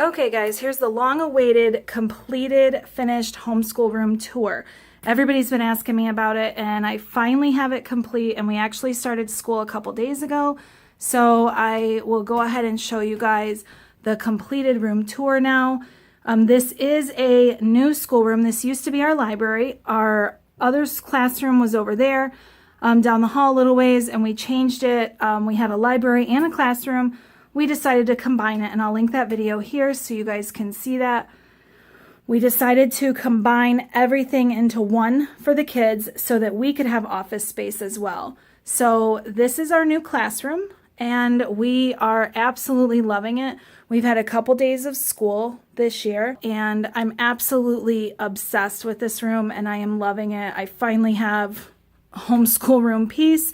Okay guys, here's the long-awaited, completed, finished homeschool room tour. Everybody's been asking me about it, and I finally have it complete, and we actually started school a couple days ago. So I will go ahead and show you guys the completed room tour now. This is a new schoolroom. This used to be our library. Our other classroom was over there, down the hall a little ways, and we changed it. We had a library and a classroom. We decided to combine it, and I'll link that video here so you guys can see that. We decided to combine everything into one for the kids so that we could have office space as well. So this is our new classroom, and we are absolutely loving it. We've had a couple days of school this year, and I'm absolutely obsessed with this room, and I am loving it. I finally have homeschool room peace.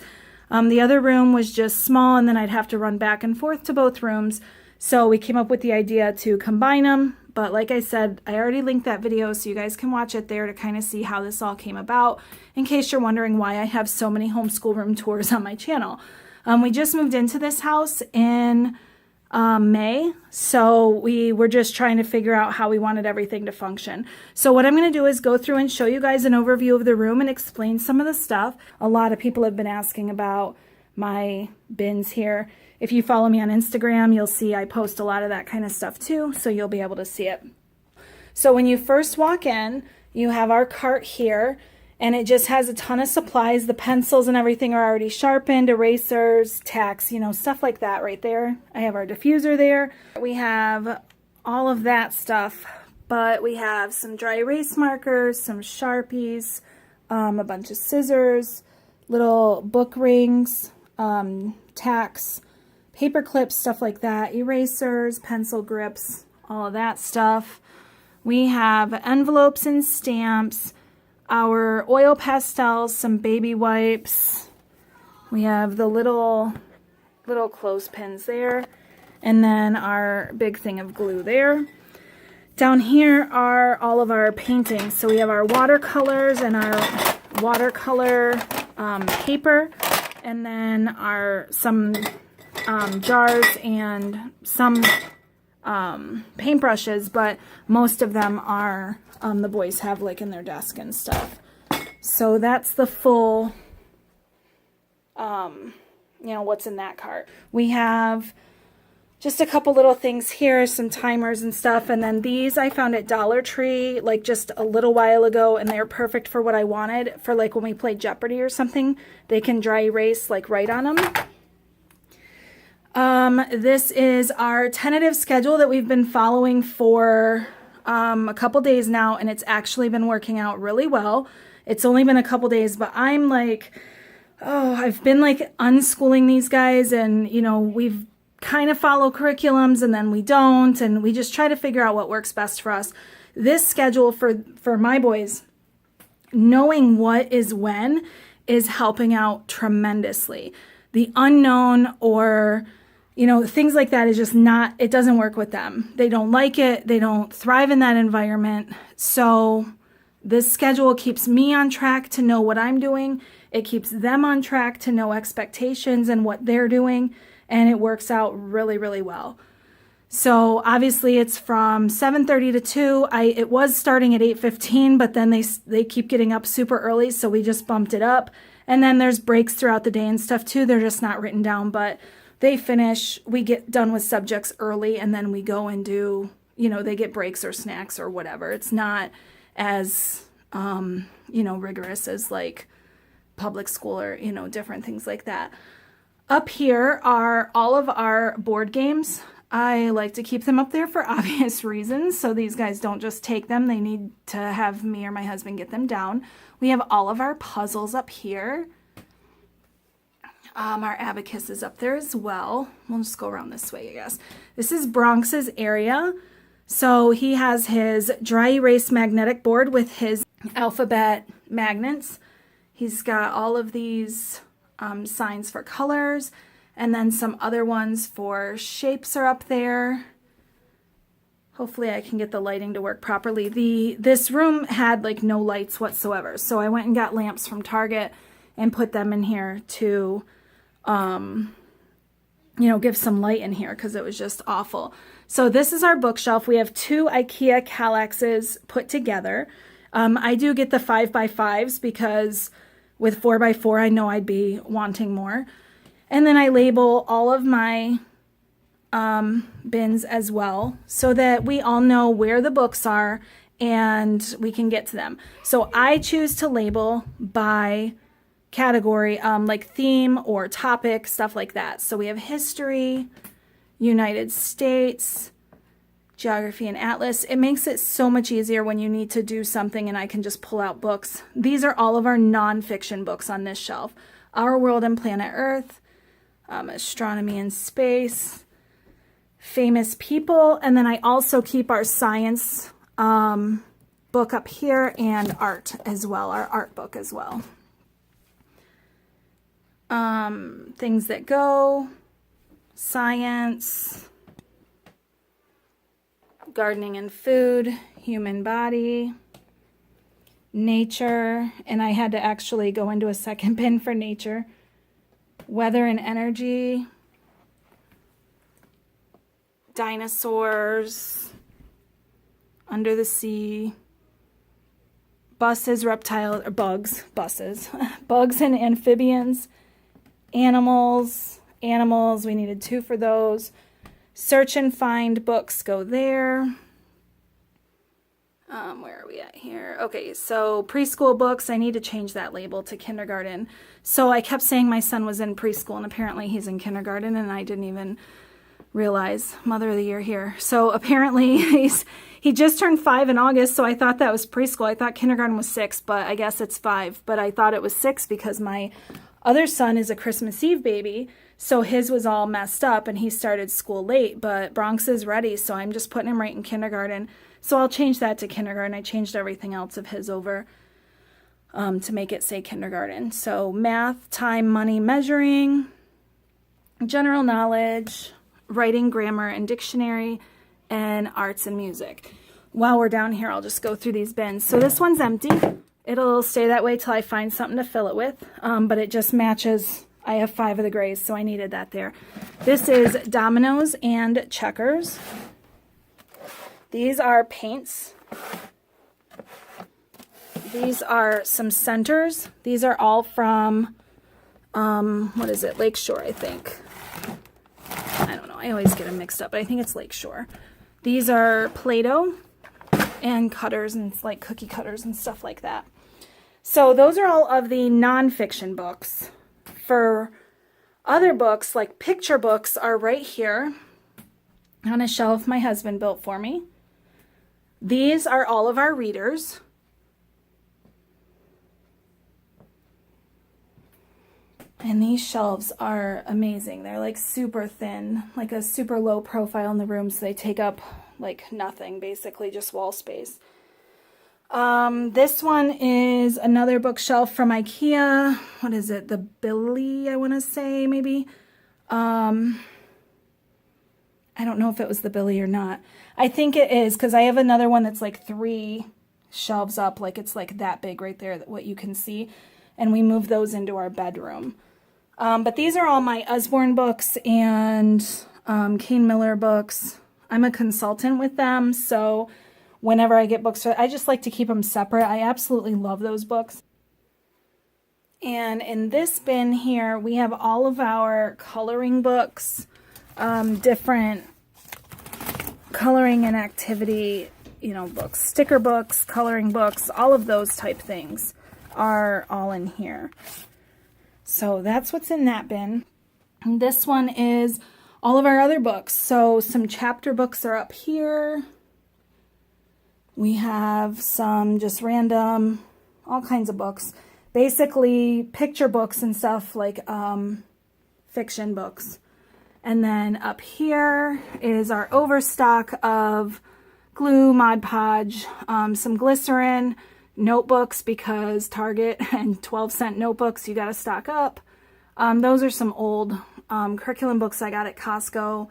The other room was just small, and then I'd have to run back and forth to both rooms. So we came up with the idea to combine them. But like I said, I already linked that video so you guys can watch it there to kind of see how this all came about, in case you're wondering why I have so many homeschool room tours on my channel. We just moved into this house in May, so we were just trying to figure out how we wanted everything to function. So what I'm going to do is go through and show you guys an overview of the room and explain some of the stuff. A lot of people have been asking about my bins here. If you follow me on Instagram, you'll see I post a lot of that kind of stuff too, so you'll be able to see it. So when you first walk in, you have our cart here, and it just has a ton of supplies. The pencils and everything are already sharpened, erasers, tacks, you know, stuff like that right there. I have our diffuser there. We have all of that stuff, but we have some dry erase markers, some Sharpies, a bunch of scissors, little book rings, tacks, paper clips, stuff like that, erasers, pencil grips, all of that stuff. We have envelopes and stamps, our oil pastels, some baby wipes. We have the little clothespins there, and then our big thing of glue there. Down here are all of our paintings. So we have our watercolors and our watercolor paper, and then some jars and some paintbrushes, but most of them are the boys have like in their desk and stuff. So that's the full, you know, what's in that cart. We have just a couple little things here, some timers and stuff, and then these I found at Dollar Tree like just a little while ago, and they're perfect for what I wanted for like when we play Jeopardy or something. They can dry erase like right on them. This is our tentative schedule that we've been following for a couple days now, and it's actually been working out really well. It's only been a couple days, but I'm like, oh, I've been like unschooling these guys, and you know, we've kind of follow curriculums and then we don't, and we just try to figure out what works best for us. This schedule for my boys, knowing what is when, is helping out tremendously. The unknown or, you know, things like that is just not, it doesn't work with them. They don't like it. They don't thrive in that environment. So this schedule keeps me on track to know what I'm doing. It keeps them on track to know expectations and what they're doing. And it works out really, really well. So obviously it's from 7:30 to 2. It was starting at 8:15, but then they keep getting up super early, so we just bumped it up. And then there's breaks throughout the day and stuff too. They're just not written down, but they finish, we get done with subjects early, and then we go and do, you know, they get breaks or snacks or whatever. It's not as, you know, rigorous as like public school or, you know, different things like that. Up here are all of our board games. I like to keep them up there for obvious reasons, so these guys don't just take them. They need to have me or my husband get them down. We have all of our puzzles up here. Our abacus is up there as well. We'll just go around this way, I guess. This is Bronx's area. So he has his dry erase magnetic board with his alphabet magnets. He's got all of these signs for colors, and then some other ones for shapes are up there. Hopefully I can get the lighting to work properly. This room had like no lights whatsoever, so I went and got lamps from Target and put them in here to give some light in here because it was just awful. So this is our bookshelf. We have 2 IKEA Kallaxes put together. I do get the 5x5s because with 4x4, I know I'd be wanting more. And then I label all of my bins as well so that we all know where the books are and we can get to them. So I choose to label by category, like theme or topic, stuff like that. So we have history, United States, geography, and atlas. It makes it so much easier when you need to do something and I can just pull out books. These are all of our nonfiction books on this shelf. Our World and Planet Earth, astronomy and space, famous people, and then I also keep our science book up here and art as well, our art book as well. Things that go, science, gardening and food, human body, nature, and I had to actually go into a second bin for nature, weather and energy, dinosaurs, under the sea, buses, reptiles, or bugs, buses, bugs and amphibians, animals, we needed 2 for those. Search and find books go there. Where are we at here? Okay, so preschool books, I need to change that label to kindergarten. So I kept saying my son was in preschool and apparently he's in kindergarten and I didn't even realize. Mother of the Year here. So apparently he just turned 5 in August, so I thought that was preschool. I thought kindergarten was 6, but I guess it's 5. But I thought it was 6 because my other son is a Christmas Eve baby, so his was all messed up and he started school late, but Bronx is ready, so I'm just putting him right in kindergarten. So I'll change that to kindergarten. I changed everything else of his over to make it say kindergarten. So math, time, money, measuring, general knowledge, writing, grammar, and dictionary, and arts and music. While we're down here, I'll just go through these bins. So this one's empty. It'll stay that way till I find something to fill it with, but it just matches. I have 5 of the grays, so I needed that there. This is dominoes and checkers. These are paints. These are some centers. These are all from, what is it, Lakeshore, I think. I don't know, I always get them mixed up, but I think it's Lakeshore. These are Play-Doh and cutters and like cookie cutters and stuff like that. So those are all of the nonfiction books. For other books, like picture books, are right here on a shelf my husband built for me. These are all of our readers. And these shelves are amazing. They're like super thin, like a super low profile in the room, so they take up like nothing, basically just wall space. This one is another bookshelf from IKEA. What is it? The Billy, I want to say, maybe. I don't know if it was the Billy or not. I think it is, because I have another one that's like 3 shelves up, like it's like that big right there, what you can see. And we moved those into our bedroom. But these are all my Usborne books and Kane Miller books. I'm a consultant with them, so whenever I get books, I just like to keep them separate. I absolutely love those books. And in this bin here, we have all of our coloring books, different coloring and activity, books, sticker books, coloring books, all of those type things are all in here. So that's what's in that bin. And this one is all of our other books. So some chapter books are up here. We have some just random, all kinds of books. Basically picture books and stuff like fiction books. And then up here is our overstock of glue, Mod Podge, some glycerin, notebooks, because Target and 12-cent notebooks, you got to stock up. Those are some old curriculum books I got at Costco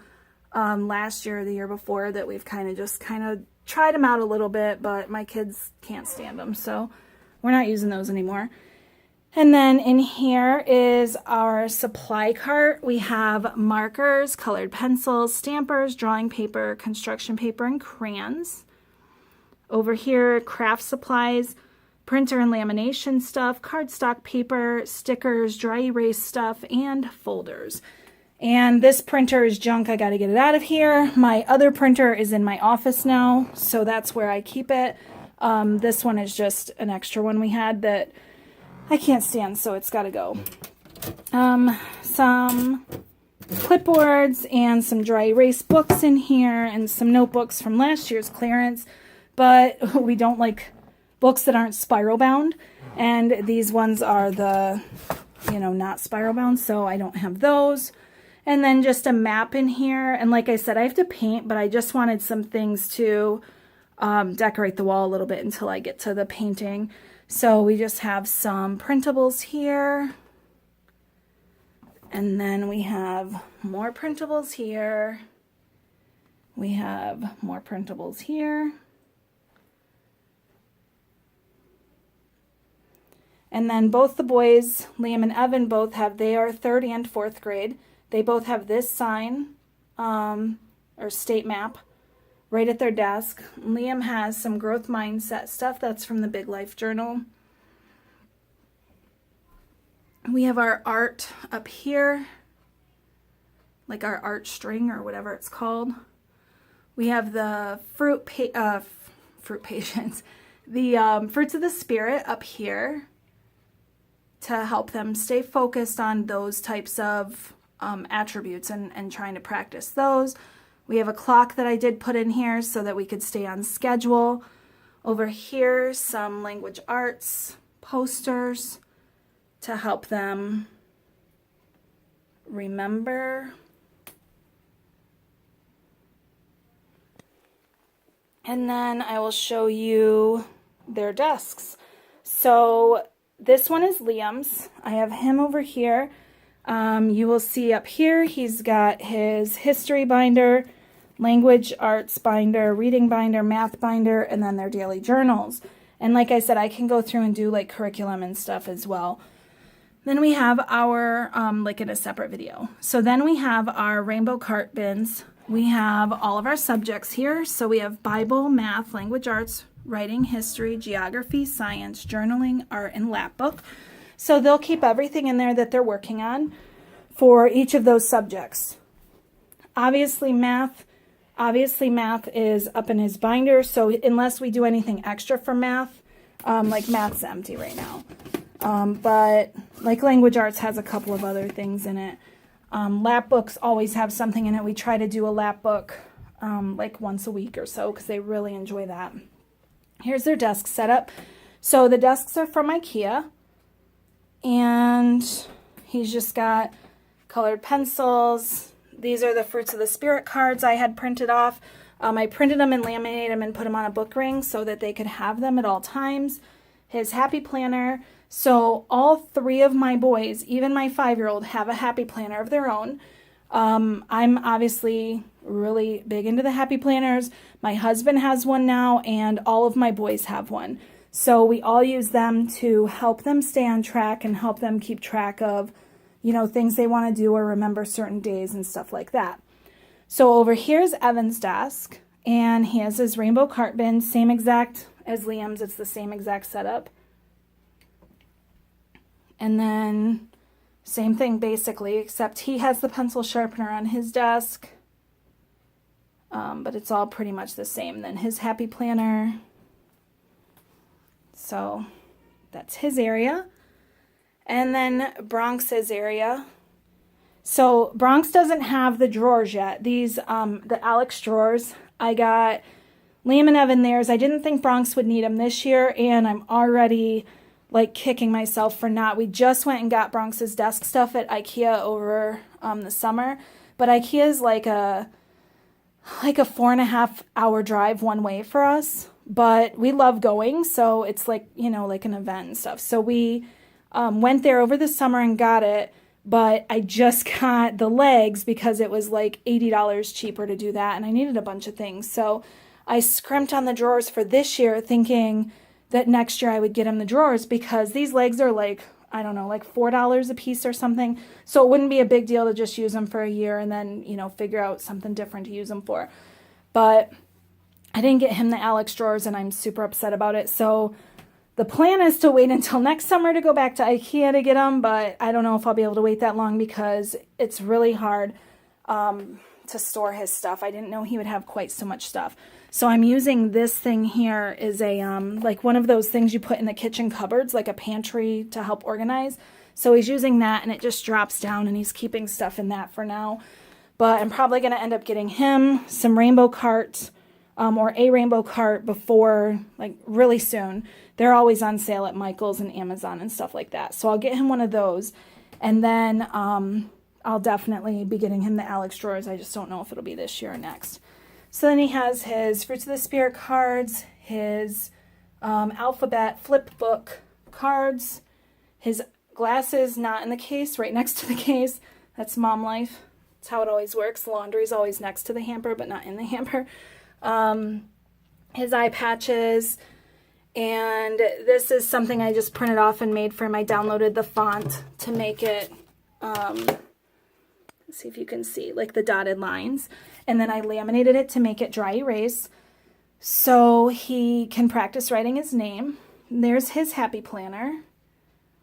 last year or the year before that we've kind of tried them out a little bit, but my kids can't stand them, so we're not using those anymore. And then in here is our supply cart. We have markers, colored pencils, stampers, drawing paper, construction paper, and crayons. Over here, craft supplies, printer and lamination stuff, cardstock paper, stickers, dry erase stuff, and folders. And this printer is junk. I got to get it out of here. My other printer is in my office now, so that's where I keep it. This one is just an extra one we had that I can't stand, so it's got to go. Some clipboards and some dry erase books in here and some notebooks from last year's clearance, but we don't like books that aren't spiral bound, and these ones are the, not spiral bound, so I don't have those. And then just a map in here, and like I said, I have to paint, but I just wanted some things to decorate the wall a little bit until I get to the painting. So we just have some printables here. And then we have more printables here. We have more printables here. And then both the boys, Liam and Evan, they are 3rd and 4th grade. They both have this sign, or state map, right at their desk. Liam has some growth mindset stuff. That's from the Big Life Journal. We have our art up here, like our art string or whatever it's called. We have the the fruits of the spirit up here to help them stay focused on those types of attributes and trying to practice those. We have a clock that I did put in here so that we could stay on schedule. Over here, some language arts posters to help them remember. And then I will show you their desks. So this one is Liam's. I have him over here. You will see up here he's got his history binder, language arts binder, reading binder, math binder, and then their daily journals. And like I said, I can go through and do like curriculum and stuff as well. Then we have our, like in a separate video. So then we have our rainbow cart bins. We have all of our subjects here. So we have Bible, math, language arts, writing, history, geography, science, journaling, art, and lap book. So they'll keep everything in there that they're working on for each of those subjects. Obviously math is up in his binder. So unless we do anything extra for math, like math's empty right now. But like language arts has a couple of other things in it. Lap books always have something in it. We try to do a lap book like once a week or so because they really enjoy that. Here's their desk setup. So the desks are from IKEA. And he's just got colored pencils. These are the Fruits of the Spirit cards I had printed off. I printed them and laminated them and put them on a book ring so that they could have them at all times. His happy planner. So all 3 of my boys, even my 5-year-old, have a happy planner of their own. I'm obviously really big into the happy planners. My husband has one now, and all of my boys have one. So we all use them to help them stay on track and help them keep track of, things they want to do or remember certain days and stuff like that. So over here is Evan's desk, and he has his rainbow cart bin, same exact as Liam's. It's the same exact setup. And then same thing basically, except he has the pencil sharpener on his desk. But it's all pretty much the same. Then his happy planner. So that's his area. And then Bronx's area. So Bronx doesn't have the drawers yet. These, the Alex drawers, I got Liam and Evan theirs. I didn't think Bronx would need them this year, and I'm already like kicking myself for not. We just went and got Bronx's desk stuff at IKEA over the summer, but IKEA is like a 4.5 hour drive one way for us, but we love going, so it's like, like an event and stuff. So we went there over the summer and got it, but I just got the legs because it was like $80 cheaper to do that, and I needed a bunch of things. So I scrimped on the drawers for this year, thinking that next year I would get him the drawers, because these legs are like I don't know, like $4 a piece or something. So it wouldn't be a big deal to just use them for a year and then, you know, figure out something different to use them for. But I didn't get him the Alex drawers and I'm super upset about it. So the plan is to wait until next summer to go back to IKEA to get them, but I don't know if I'll be able to wait that long because it's really hard to store his stuff. I didn't know he would have quite so much stuff. So I'm using this thing here is a like one of those things you put in the kitchen cupboards, like a pantry to help organize. So he's using that and it just drops down and he's keeping stuff in that for now. But I'm probably going to end up getting him some rainbow carts or a rainbow cart before, like really soon. They're always on sale at Michael's and Amazon and stuff like that. So I'll get him one of those. And then I'll definitely be getting him the Alex drawers. I just don't know if it'll be this year or next. So then he has his Fruits of the Spirit cards, his alphabet flip book cards, his glasses not in the case, right next to the case. That's mom life. That's how it always works. Laundry's always next to the hamper, but not in the hamper. His eye patches. And this is something I just printed off and made for him. I downloaded the font to make it, let's see if you can see, like the dotted lines. And then I laminated it to make it dry erase so he can practice writing his name. There's his happy planner.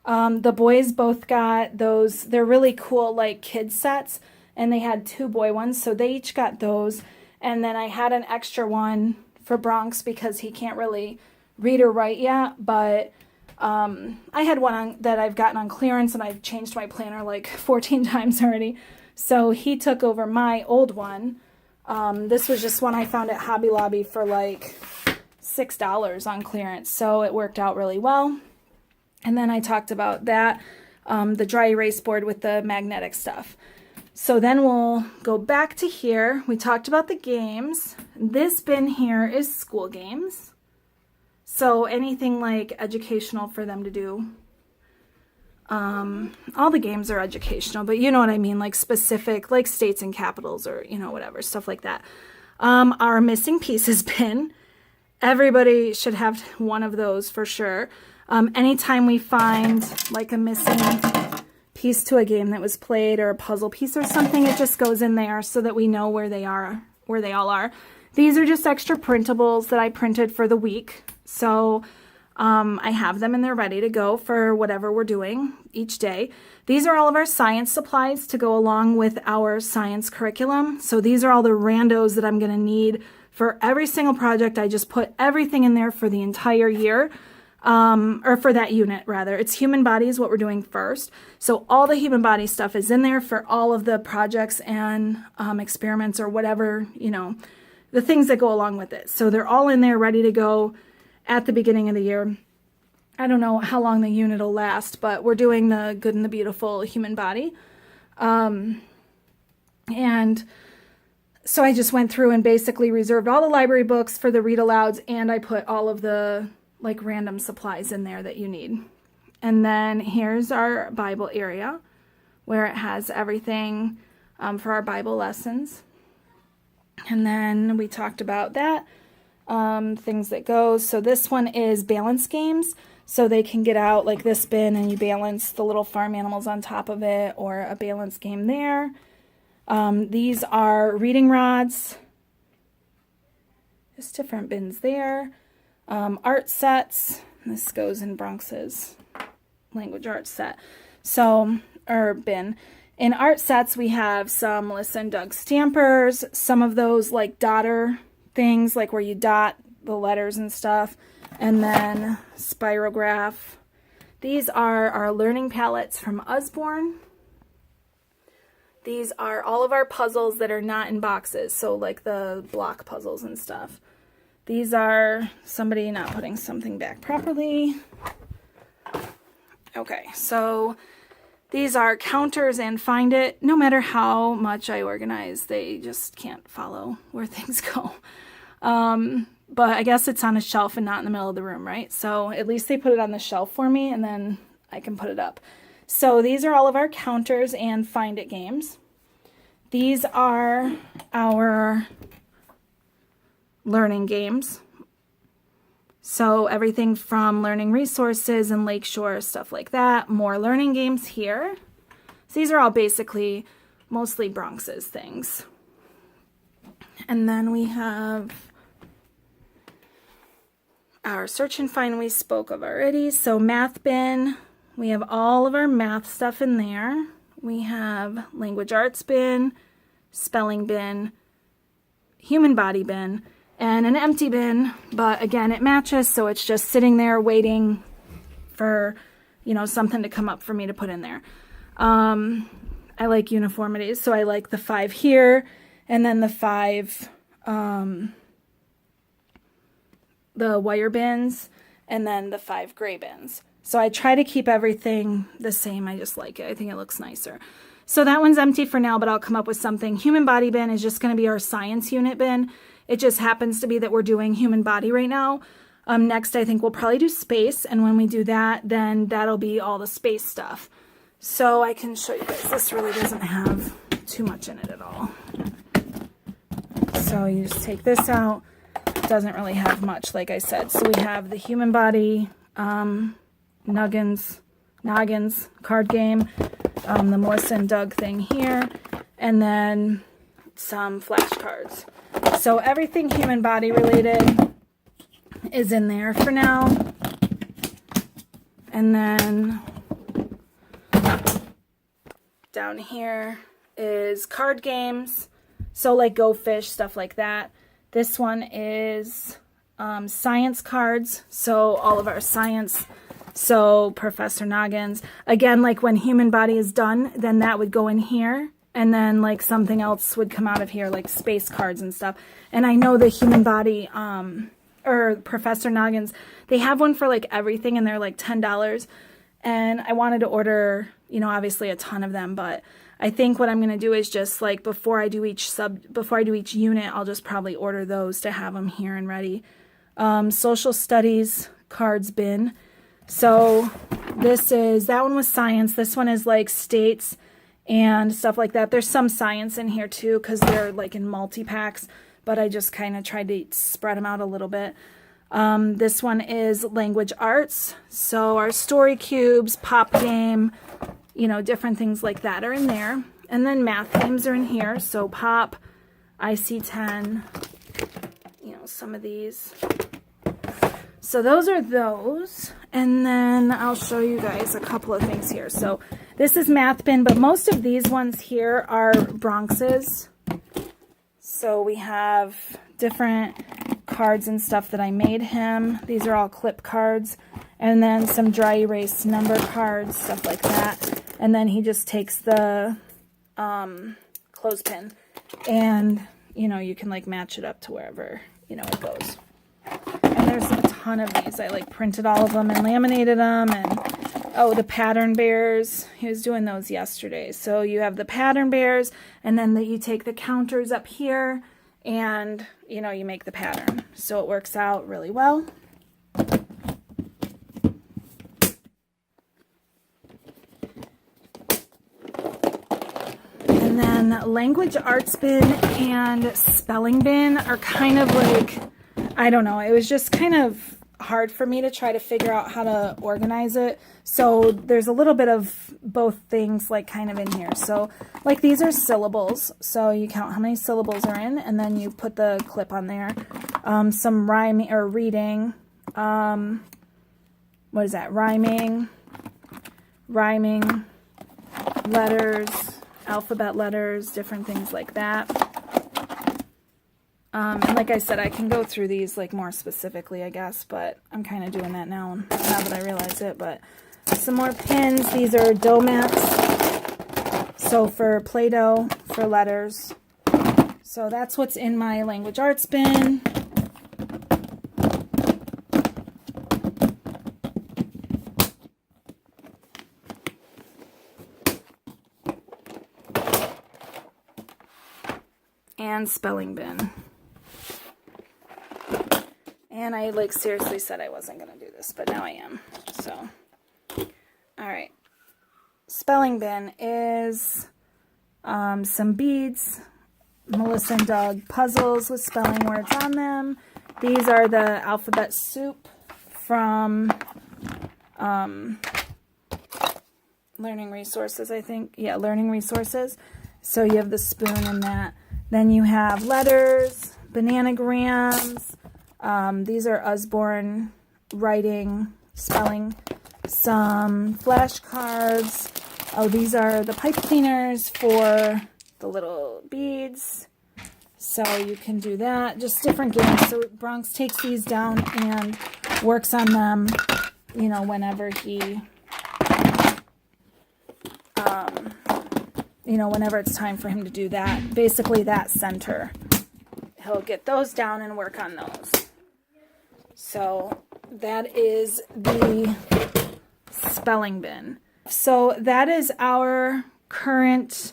The boys both got those. They're really cool, like kid sets. And they had 2 boy ones, so they each got those. And then I had an extra one for Bronx because he can't really read or write yet, but I had one that I've gotten on clearance and I've changed my planner like 14 times already. So he took over my old one. This was just one I found at Hobby Lobby for like $6 on clearance. So it worked out really well. And then I talked about that, the dry erase board with the magnetic stuff. So then we'll go back to here. We talked about the games. This bin here is school games. So anything like educational for them to do. All the games are educational, but you know what I mean, like specific, like states and capitals or, you know, whatever, stuff like that. Our missing pieces bin. Everybody should have one of those for sure. Anytime we find like a missing piece to a game that was played or a puzzle piece or something, it just goes in there so that we know where they are, where they all are. These are just extra printables that I printed for the week. So I have them and they're ready to go for whatever we're doing each day. These are all of our science supplies to go along with our science curriculum. So these are all the randos that I'm going to need for every single project. I just put everything in there for the entire year. Or for that unit rather. It's human bodies, what we're doing first. So all the human body stuff is in there for all of the projects and experiments or whatever, you know, the things that go along with it. So they're all in there ready to go at the beginning of the year. I don't know how long the unit will last, but we're doing the good and the beautiful human body. And so I just went through and basically reserved all the library books for the read alouds, and I put all of the like random supplies in there that you need. And then here's our Bible area where it has everything for our Bible lessons. And then we talked about that, things that go. So this one is balance games. So they can get out like this bin and you balance the little farm animals on top of it, or a balance game there. These are reading rods. Just different bins there. Art sets. This goes in Bronx's language arts set. So, or bin. In art sets, we have some Melissa and Doug stampers, some of those like dotter things, like where you dot the letters and stuff, and then spirograph. These are our learning palettes from Usborne. These are all of our puzzles that are not in boxes, so like the block puzzles and stuff. These are somebody not putting something back properly. Okay, so these are counters and Find It. No matter how much I organize, they just can't follow where things go. But I guess it's on a shelf and not in the middle of the room, right? So at least they put it on the shelf for me and then I can put it up. So these are all of our counters and Find It games. These are our learning games. So everything from learning resources and Lakeshore, stuff like that. More learning games here. So these are all basically mostly Bronx's things. And then we have our search and find we spoke of already. So math bin, we have all of our math stuff in there. We have language arts bin, spelling bin, human body bin, and an empty bin. But again, it matches, so it's just sitting there waiting for, you know, something to come up for me to put in there. I like uniformities, so I like the 5 here, and then the 5 the wire bins, and then the 5 gray bins. So I try to keep everything the same. I just like it. I think it looks nicer. So that one's empty for now, but I'll come up with something. Human body bin is just going to be our science unit bin. It just happens to be that we're doing human body right now. Next, I think we'll probably do space, and when we do that, then that'll be all the space stuff. So I can show you guys. This really doesn't have too much in it at all. So you just take this out. It doesn't really have much, like I said. So we have the human body, noggins, card game, the Melissa and Doug thing here, and then some flashcards. So everything human body related is in there for now. And then down here is card games. So like Go Fish, stuff like that. This one is science cards. So all of our science. So Professor Noggins. Again, like when human body is done, then that would go in here. And then like something else would come out of here, like space cards and stuff. And I know the human body, or Professor Noggins, they have one for like everything, and they're like $10. And I wanted to order, you know, obviously a ton of them, but I think what I'm going to do is just like before I do each unit, I'll just probably order those to have them here and ready. Social studies cards bin. So that one was science. This one is like states and stuff like that. There's some science in here too, because they're like in multi-packs, but I just kind of tried to spread them out a little bit. This one is language arts. So our story cubes, pop game, you know, different things like that are in there. And then math games are in here. So pop, IC10, you know, some of these. So those are those. And then I'll show you guys a couple of things here. So this is math bin, but most of these ones here are Bronx's. So we have different cards and stuff that I made him. These are all clip cards. And then some dry erase number cards, stuff like that. And then he just takes the clothespin. And, you know, you can like match it up to wherever, you know, it goes. And there's a ton of these. I like printed all of them and laminated them. And oh, the pattern bears. He was doing those yesterday. So you have the pattern bears, and then you take the counters up here, and you know, you make the pattern. So it works out really well. And then language arts bin and spelling bin are kind of like, I don't know, it was just kind of hard for me to try to figure out how to organize it. So there's a little bit of both things like kind of in here. So like these are syllables. So you count how many syllables are in, and then you put the clip on there. Some rhyming or reading. What is that? Rhyming, letters, alphabet letters, different things like that. And like I said, I can go through these like more specifically, I guess, but I'm kind of doing that now that I realize it. But some more pins. These are dough mats. So for Play-Doh, for letters. So that's what's in my language arts bin. And spelling bin. And I like seriously said I wasn't going to do this, but now I am. So, all right. Spelling bin is some beads, Melissa and Doug puzzles with spelling words on them. These are the alphabet soup from Learning Resources, I think. Yeah, Learning Resources. So you have the spoon in that. Then you have letters, bananagrams. These are Usborne writing, spelling. Some flashcards. Oh, these are the pipe cleaners for the little beads. So you can do that. Just different games. So Bronx takes these down and works on them, you know, whenever he, you know, whenever it's time for him to do that. Basically that center. He'll get those down and work on those. So that is the spelling bin. So that is our current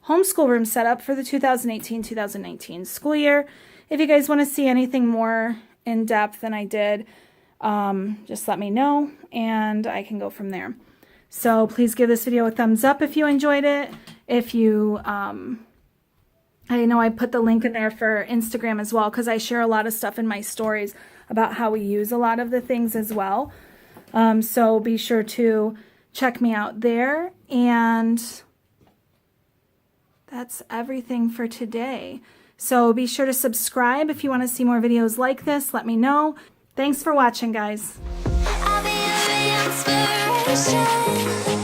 homeschool room setup for the 2018-2019 school year. If you guys want to see anything more in depth than I did, just let me know and I can go from there. So please give this video a thumbs up if you enjoyed it. If you, I know I put the link in there for Instagram as well, because I share a lot of stuff in my stories about how we use a lot of the things as well. So be sure to check me out there, and that's everything for today. So be sure to subscribe if you want to see more videos like this. Let me know. Thanks for watching, guys. I'll be your inspiration.